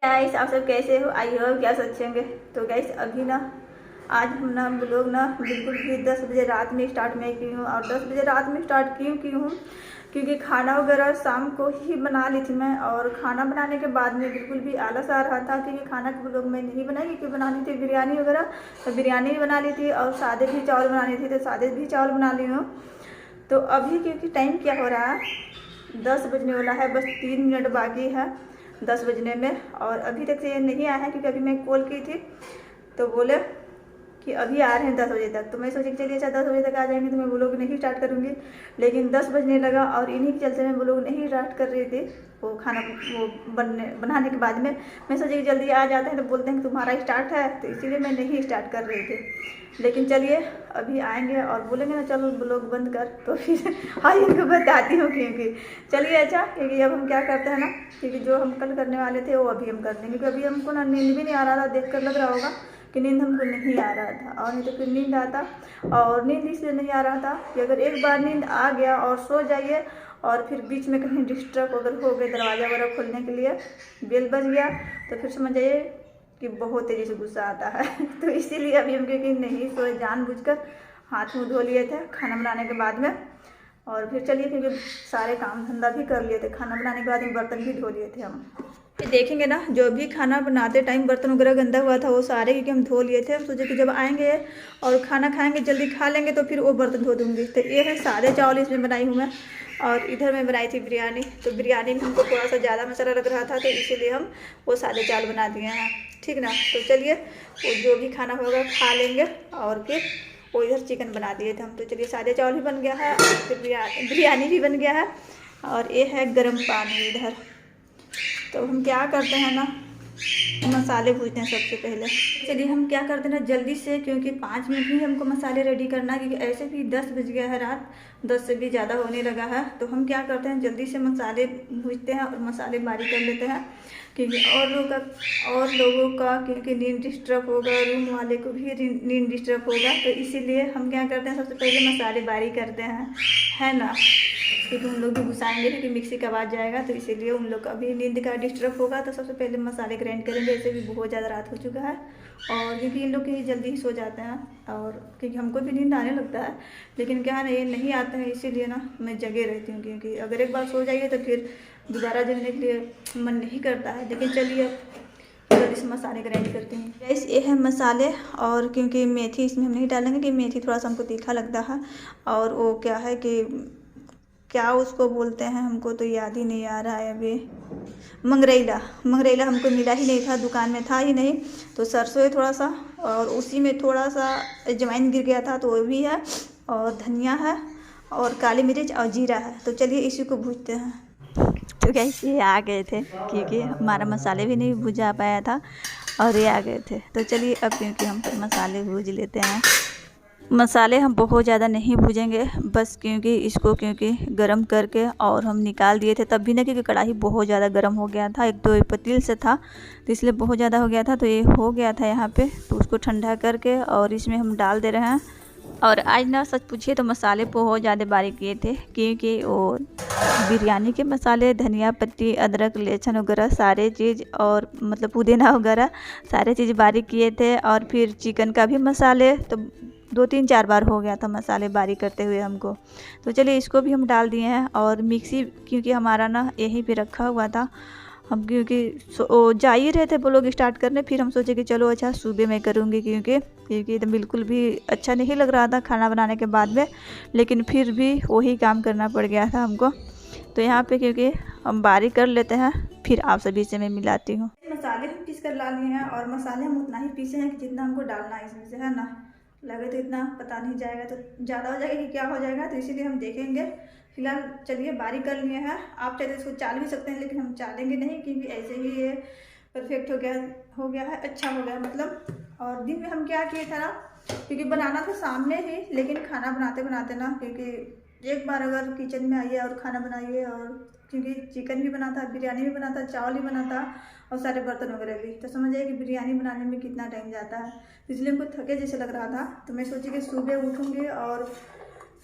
Guys आप सब कैसे हो? आई हो क्या अच्छे होंगे। तो गाइस अभी ना आज हम ना लोग ना बिल्कुल भी 10 बजे रात में स्टार्ट मैं की हूँ। और 10 बजे रात में स्टार्ट क्यों की हूँ क्योंकि खाना वगैरह शाम को ही बना ली थी मैं। और खाना बनाने के बाद में बिल्कुल भी आलस आ रहा था क्योंकि खाना के लोग मैं नहीं बनाई क्योंकि बनानी थी बिरयानी वगैरह। तो बिरयानी भी बना ली थी और सादे भी चावल बनानी थी तो सादे भी चावल बना ली हूँ। तो अभी क्योंकि टाइम क्या हो रहा है, 10 बजने वाला है, बस 3 मिनट बाकी है 10 बजने में। और अभी तक से ये नहीं आया है क्योंकि अभी मैं कॉल की थी तो बोले कि अभी आ रहे हैं 10 बजे तक। तो मैं सोची कि चलिए अच्छा 10 बजे तक आ जाएंगे तो मैं ब्लॉग नहीं स्टार्ट करूँगी। लेकिन 10 बजने लगा और इन्हीं के चलते मैं ब्लॉग नहीं स्टार्ट कर रही थी। वो खाना वो बनाने के बाद में मैं सोची कि जल्दी आ जाते हैं तो बोलते हैं कि तुम्हारा स्टार्ट है, तो इसीलिए मैं नहीं स्टार्ट कर रही थी। लेकिन चलिए अभी आएंगे और बोलेंगे ना चलो ब्लॉग बंद कर, तो फिर हाँ इनको बताती हूँ क्योंकि चलिए अच्छा। क्योंकि अब हम क्या करते हैं ना, क्योंकि जो हम कल करने वाले थे वो अभी हम कर देंगे क्योंकि अभी हमको ना नींद भी नहीं आ रहा था। देख कर लग रहा होगा कि नींद हमको नहीं आ रहा था, और नहीं तो फिर नींद आता। और नींद इसलिए नहीं आ रहा था कि अगर एक बार नींद आ गया और सो जाइए और फिर बीच में कहीं डिस्टर्ब अगर हो गए दरवाज़ा वगैरह खोलने के लिए बेल बज गया तो फिर समझ जाइए कि बहुत तेज़ी से गुस्सा आता है। तो इसीलिए अभी हम क्योंकि नहीं सोए, जानबूझकर हाथ मुँह धो लिए थे खाना बनाने के बाद में। और फिर चलिए क्योंकि सारे काम धंधा भी कर लिए थे, खाना बनाने के बाद में बर्तन भी धो लिए थे हम। ये देखेंगे ना जो भी खाना बनाते टाइम बर्तन वगैरह गंदा हुआ था वो सारे क्योंकि हम धो लिए थे। हम सोचे कि जब आएंगे और खाना खाएंगे जल्दी खा लेंगे तो फिर वो बर्तन धो दूँगी। तो ये है सादे चावल इसमें बनाई हूँ मैं। और इधर मैं बनाई थी बिरयानी, तो बिरयानी में हमको थोड़ा सा ज़्यादा मसाला लग रहा था तो इसीलिए हम वो सादे चावल बना दिए हैं, ठीक ना। तो चलिए वो जो भी खाना होगा खा लेंगे। और फिर वो इधर चिकन बना दिए थे हम। तो चलिए सादे चावल भी बन गया है और फिर बिरयानी भी बन गया है। और ये है गर्म पानी इधर। तो हम क्या करते हैं ना, मसाले भूनते हैं सबसे पहले। चलिए हम क्या करते हैं ना जल्दी से, क्योंकि 5 मिनट में हमको मसाले रेडी करना है क्योंकि ऐसे भी 10 बज गया है रात, 10 से भी ज़्यादा होने लगा है। तो हम क्या करते हैं जल्दी से मसाले भूनते हैं और मसाले बारीक कर लेते हैं क्योंकि और लोगों का क्योंकि नींद डिस्टर्ब होगा, रूम वाले को भी नींद डिस्टर्ब होगा। तो इसीलिए हम क्या करते हैं सबसे पहले मसाले बारीक करते हैं, है ना। क्योंकि उन लोग भी घुसाएंगे क्योंकि मिक्सी का आवाज़ जाएगा तो इसीलिए उन लोग का भी नींद का डिस्टर्ब होगा। तो सबसे पहले मसाले ग्राइंड करेंगे। ऐसे भी बहुत ज़्यादा रात हो चुका है और क्योंकि इन लोग की जल्दी ही सो जाते हैं और क्योंकि हमको भी नींद आने लगता है, लेकिन क्या है ना ये नहीं आते हैं इसीलिए ना मैं जगे रहती हूँ क्योंकि अगर एक बार सो जाइए तो फिर दोबारा जगने के लिए मन नहीं करता है। लेकिन चलिए अब जल्दी से मसाले ग्राइंड करती हूँ। गैस ये है मसाले, और क्योंकि मेथी इसमें हम नहीं डालेंगे कि मेथी थोड़ा सा हमको तीखा लगता है। और वो क्या है कि क्या उसको बोलते हैं, हमको तो याद ही नहीं आ रहा है अभी। मंगरेला, मंगरेला हमको मिला ही नहीं था, दुकान में था ही नहीं। तो सरसों है थोड़ा सा और उसी में थोड़ा सा अजवाइन गिर गया था तो वो भी है, और धनिया है और काली मिर्च और जीरा है। तो चलिए इसी को भूनते हैं। तो कैसे ये आ गए थे क्योंकि हमारा मसाले भी नहीं भुजा पाया था और ये आ गए थे। तो चलिए अब क्योंकि हम मसाले भूज लेते हैं। मसाले हम बहुत ज़्यादा नहीं भूजेंगे, बस क्योंकि इसको क्योंकि गरम करके और हम निकाल दिए थे तब भी ना, क्योंकि कढ़ाई बहुत ज़्यादा गरम हो गया था, एक तो पतील से था तो इसलिए बहुत ज़्यादा हो गया था। तो ये हो गया था यहाँ पे, तो उसको ठंडा करके और इसमें हम डाल दे रहे हैं। और आज ना सच पूछिए तो मसाले बहुत ज़्यादा बारीक किए थे क्योंकि वो बिरयानी के मसाले, धनिया पत्ती, अदरक, लहसुन वगैरह सारे चीज़ और मतलब पुदीना वगैरह सारे चीज़ बारीक किए थे। और फिर चिकन का भी मसाले तो 2-3-4 बार हो गया था मसाले बारीक करते हुए हमको। तो चलिए इसको भी हम डाल दिए हैं। और मिक्सी क्योंकि हमारा ना यहीं पे रखा हुआ था, हम क्योंकि जा ही रहे थे वो लोग स्टार्ट करने, फिर हम सोचे कि चलो अच्छा सुबह मैं करूँगी क्योंकि तो बिल्कुल भी अच्छा नहीं लग रहा था खाना बनाने के बाद में, लेकिन फिर भी वही काम करना पड़ गया था हमको। तो यहाँ पे क्योंकि हम बारीक कर लेते हैं फिर आप सभी से मैं मिलाती हूँ। मसाले हम पीस कर ला लिए हैं और मसाले हम उतना ही पीसे हैं कि जितना हमको डालना है इसमें से, है ना। लगे तो इतना पता नहीं जाएगा तो ज़्यादा हो जाएगा कि क्या हो जाएगा, तो इसीलिए हम देखेंगे। फिलहाल चलिए बारीक कर लिए हैं। आप चाहे तो इसको चाल भी सकते हैं लेकिन हम चालेंगे नहीं क्योंकि ऐसे ही ये परफेक्ट हो गया है, अच्छा हो गया मतलब। और दिन में हम क्या किए था ना, क्योंकि बनाना था सामने ही, लेकिन खाना बनाते बनाते ना, क्योंकि एक बार अगर किचन में आइए और खाना बनाइए, और क्योंकि चिकन भी बना था, बिरयानी भी बना था, चावल भी बना था और सारे बर्तन वगैरह भी, तो समझ आइए कि बिरयानी बनाने में कितना टाइम जाता है। तो इसलिए हमको थके जैसे लग रहा था। तो मैं सोची कि सुबह उठूँगी और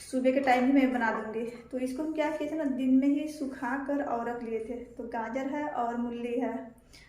सुबह के टाइम ही मैं बना दूंगी। तो इसको हम क्या किए थे ना, दिन में ही सुखा कर और रख लिए थे। तो गाजर है और मूली है।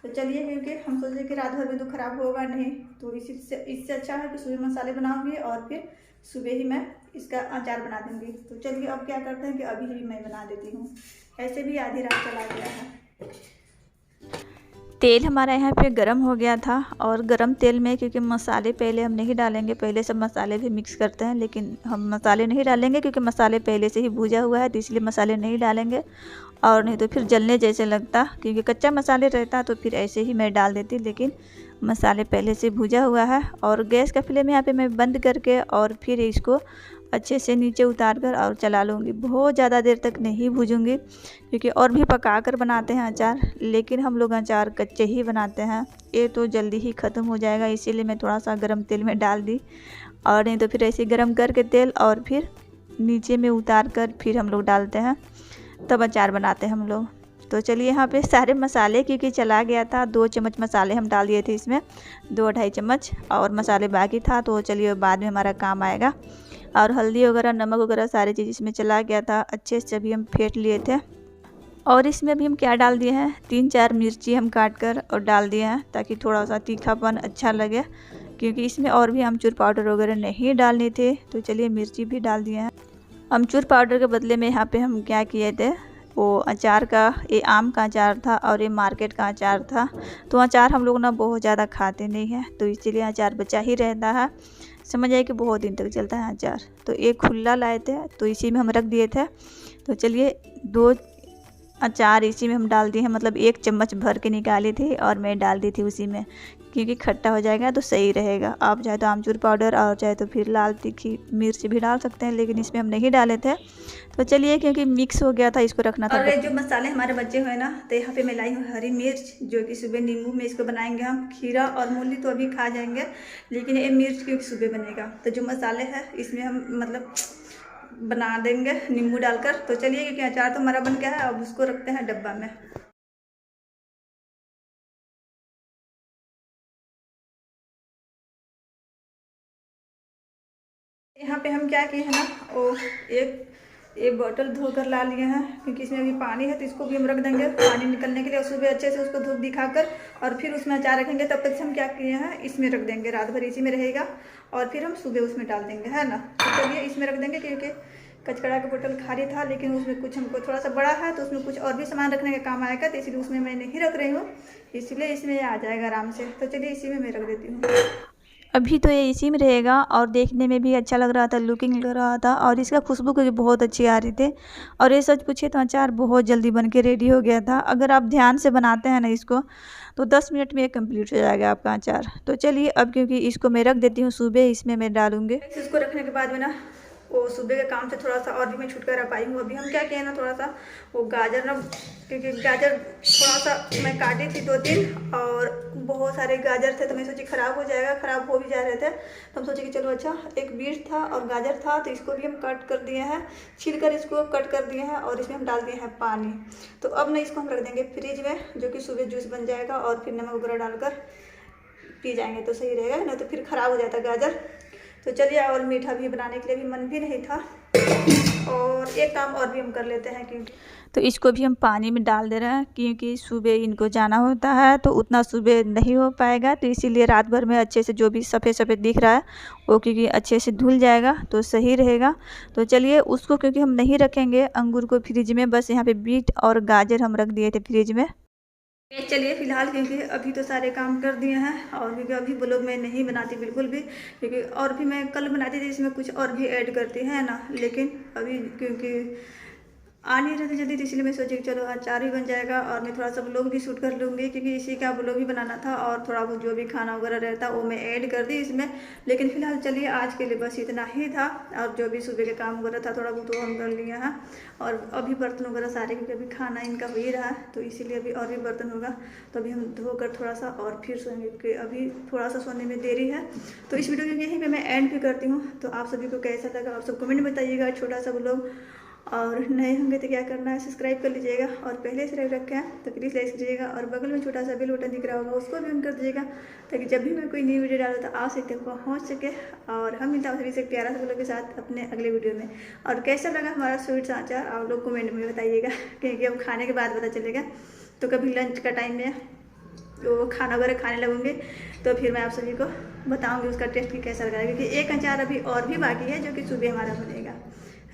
तो चलिए, क्योंकि हम सोचे कि रात भर में तो ख़राब होगा नहीं, तो इससे अच्छा है कि सुबह मसाले बनाऊंगी और फिर सुबह ही मैं इसका अचार बना दूंगी। तो चलिए अब क्या करते हैं कि अभी ही मैं बना देती हूँ, ऐसे भी आधी रात चला गया है। तेल हमारा यहाँ पे गरम हो गया था, और गरम तेल में क्योंकि मसाले पहले हम नहीं डालेंगे, पहले सब मसाले भी मिक्स करते हैं, लेकिन हम मसाले नहीं डालेंगे क्योंकि मसाले पहले से ही भूजा हुआ है, तो इसलिए मसाले नहीं डालेंगे। और नहीं तो फिर जलने जैसे लगता, क्योंकि कच्चा मसाले रहता तो फिर ऐसे ही मैं डाल देती, लेकिन मसाले पहले से भूजा हुआ है। और गैस का फ्लेम यहाँ पे मैं बंद करके और फिर इसको अच्छे से नीचे उतार कर और चला लूँगी। बहुत ज़्यादा देर तक नहीं भूजूँगी, क्योंकि और भी पका कर बनाते हैं अचार, लेकिन हम लोग अचार कच्चे ही बनाते हैं, ये तो जल्दी ही ख़त्म हो जाएगा, इसीलिए मैं थोड़ा सा गरम तेल में डाल दी। और नहीं तो फिर ऐसे गरम करके तेल और फिर नीचे में उतार कर फिर हम लोग डालते हैं, तब अचार बनाते हैं हम लोग। तो चलिए, यहाँ पे सारे मसाले क्योंकि चला गया था, 2 चम्मच मसाले हम डाल दिए थे इसमें, 2-2.5 चम्मच, और मसाले बाकी था, तो चलिए बाद में हमारा काम आएगा। और हल्दी वगैरह, नमक वगैरह सारी चीज़ इसमें चला गया था, अच्छे से अभी हम फेंट लिए थे। और इसमें भी हम क्या डाल दिए हैं, 3-4 मिर्ची हम काट कर और डाल दिए हैं, ताकि थोड़ा सा तीखापन अच्छा लगे, क्योंकि इसमें और भी आमचूर पाउडर वगैरह नहीं डालने थे। तो चलिए, मिर्ची भी डाल दिए हैं। आमचूर पाउडर के बदले में यहाँ पे हम क्या किए थे, वो अचार का, ये आम का अचार था और ये मार्केट का अचार था। तो अचार हम लोग ना बहुत ज़्यादा खाते नहीं हैं, तो इसलिए अचार बचा ही रहता है, समझ आए कि बहुत दिन तक चलता है अचार। तो एक खुला लाए थे, तो इसी में हम रख दिए थे। तो चलिए, 2 अचार इसी में हम डाल दिए हैं, मतलब 1 चम्मच भर के निकाली थी और मैं डाल दी थी उसी में, क्योंकि खट्टा हो जाएगा तो सही रहेगा। आप चाहे तो आमचूर पाउडर और चाहे तो फिर लाल तीखी मिर्च भी डाल सकते हैं, लेकिन इसमें हम नहीं डाले थे। तो चलिए, क्योंकि मिक्स हो गया था, इसको रखना था। और जो मसाले हमारे बचे हुए ना, तो यहाँ पे मैं लाई हूँ हरी मिर्च, जो कि सुबह नींबू में इसको बनाएंगे हम। खीरा और मूली तो अभी खा जाएंगे, लेकिन ये मिर्च क्योंकि सुबह बनेगा, तो जो मसाले हैं इसमें हम मतलब बना देंगे नींबू डालकर। तो चलिए, क्योंकि अचार तो हमारा बन गया है, अब उसको रखते हैं डब्बा में। यहाँ पे हम क्या किए हैं ना, वो एक बोतल धोकर ला लिए हैं, क्योंकि इसमें अभी पानी है, तो इसको भी हम रख देंगे पानी निकलने के लिए। सुबह अच्छे से उसको धूप दिखाकर और फिर उसमें अचार रखेंगे। तब तक से हम क्या किए हैं, इसमें रख देंगे, रात भर इसी में रहेगा, और फिर हम सुबह उसमें डाल देंगे, है ना। तो चलिए, इसमें रख देंगे, क्योंकि कचकड़ा का बोतल खाली था, लेकिन उसमें कुछ हमको थोड़ा सा बड़ा है, तो उसमें कुछ और भी सामान रखने का काम आएगा, तो इसलिए उसमें मैं नहीं रख रही हूँ, इसलिए इसमें आ जाएगा आराम से। तो चलिए, इसी में मैं रख देती हूँ। अभी तो ये इसी में रहेगा, और देखने में भी अच्छा लग रहा था, लुकिंग लग रहा था, और इसका खुशबू क्योंकि बहुत अच्छी आ रही थी। और ये सच पूछे तो अचार बहुत जल्दी बन के रेडी हो गया था। अगर आप ध्यान से बनाते हैं ना इसको, तो 10 मिनट में ये कंप्लीट हो जाएगा आपका अचार। तो चलिए, अब क्योंकि इसको मैं रख देती हूँ, सुबह इसमें मैं डालूँगी। इसको रखने के बाद में ना, वो सुबह के काम से थोड़ा सा और भी मैं छुटकारा पाई हूँ। अभी हम क्या किए ना, थोड़ा सा वो गाजर ना, क्योंकि गाजर थोड़ा सा मैं काटी थी 2-3, और बहुत सारे गाजर थे, तो मैं सोची ख़राब हो जाएगा, ख़राब हो भी जा रहे थे, तो हम सोचे कि चलो अच्छा, एक बीट था और गाजर था, तो इसको भी हम कट कर दिए हैं, छील कर इसको कट कर दिए हैं, और इसमें हम डाल दिए हैं पानी। तो अब ना इसको हम रख देंगे फ्रिज में, जो कि सुबह जूस बन जाएगा, और फिर नमक वगैरह डालकर पी जाएंगे तो सही रहेगा, नहीं तो फिर ख़राब हो जाता गाजर। तो चलिए, और मीठा भी बनाने के लिए भी मन भी नहीं था, और एक काम और भी हम कर लेते हैं, क्योंकि तो इसको भी हम पानी में डाल दे रहे हैं, क्योंकि सुबह इनको जाना होता है, तो उतना सुबह नहीं हो पाएगा, तो इसीलिए रात भर में अच्छे से जो भी सफ़ेद सफ़ेद दिख रहा है वो क्योंकि अच्छे से धुल जाएगा तो सही रहेगा। तो चलिए, उसको क्योंकि हम नहीं रखेंगे अंगूर को फ्रिज में, बस यहाँ पे बीट और गाजर हम रख दिए थे फ्रिज में। चलिए, फ़िलहाल क्योंकि अभी तो सारे काम कर दिए हैं, और क्योंकि अभी ब्लॉग मैं नहीं बनाती बिल्कुल भी, क्योंकि और भी मैं कल बनाती थी, इसमें कुछ और भी ऐड करती है ना, लेकिन अभी क्योंकि आ नहीं रहे थे जल्दी, तो इसलिए मैं सोची कि चलो अचार भी बन जाएगा, और मैं थोड़ा सा ब्लॉग भी शूट कर लूँगी, क्योंकि इसी का ब्लॉग भी बनाना था, और थोड़ा बहुत जो भी खाना वगैरह रहता वो मैं ऐड कर दी इसमें। लेकिन फ़िलहाल चलिए, आज के लिए बस इतना ही था, और जो भी सुबह के काम वगैरह था थोड़ा बहुत वो हम कर लिए हैं, और अभी बर्तन वगैरह सारे, क्योंकि अभी खाना इनका हो ही रहा है, तो इसीलिए अभी और भी बर्तन होगा, तो अभी हम धोकर थोड़ा सा और फिर सोएंगे, क्योंकि अभी थोड़ा सा सोने में देरी है। तो इस वीडियो को यहीं पर मैं एंड भी करती हूँ। तो आप सभी को कैसा लगा, आप सब कमेंट में बताइएगा, छोटा सा ब्लॉग, और नए होंगे तो क्या करना है, सब्सक्राइब कर लीजिएगा, और पहले से रखे हैं तो प्लीज़ लाइक कीजिएगा, और बगल में छोटा सा बेल बटन दिख रहा होगा उसको भी ऑन कर दीजिएगा, ताकि जब भी मैं कोई न्यू वीडियो डालूँ तो आप तक पहुँच सके। और हम मिलता हूँ से प्यारा सा के साथ अपने अगले वीडियो में। और कैसा लगा हमारा स्वीट समाचार आप लोग कमेंट में बताइएगा, क्योंकि अब खाने के बाद पता चलेगा। तो कभी लंच का टाइम में तो खाना वगैरह खाने लगूँगे तो फिर मैं आप सभी को बताऊँगी उसका टेस्ट भी कैसा लगा, क्योंकि एक अचार अभी और भी बाकी है जो कि सुबह हमारा बनेगा,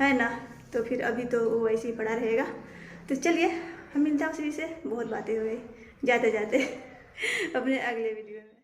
है ना। तो फिर अभी तो वो वैसे ही पड़ा रहेगा। तो चलिए हम मिलते हैं उसी से, बहुत बातें हो गई जाते जाते अपने अगले वीडियो में।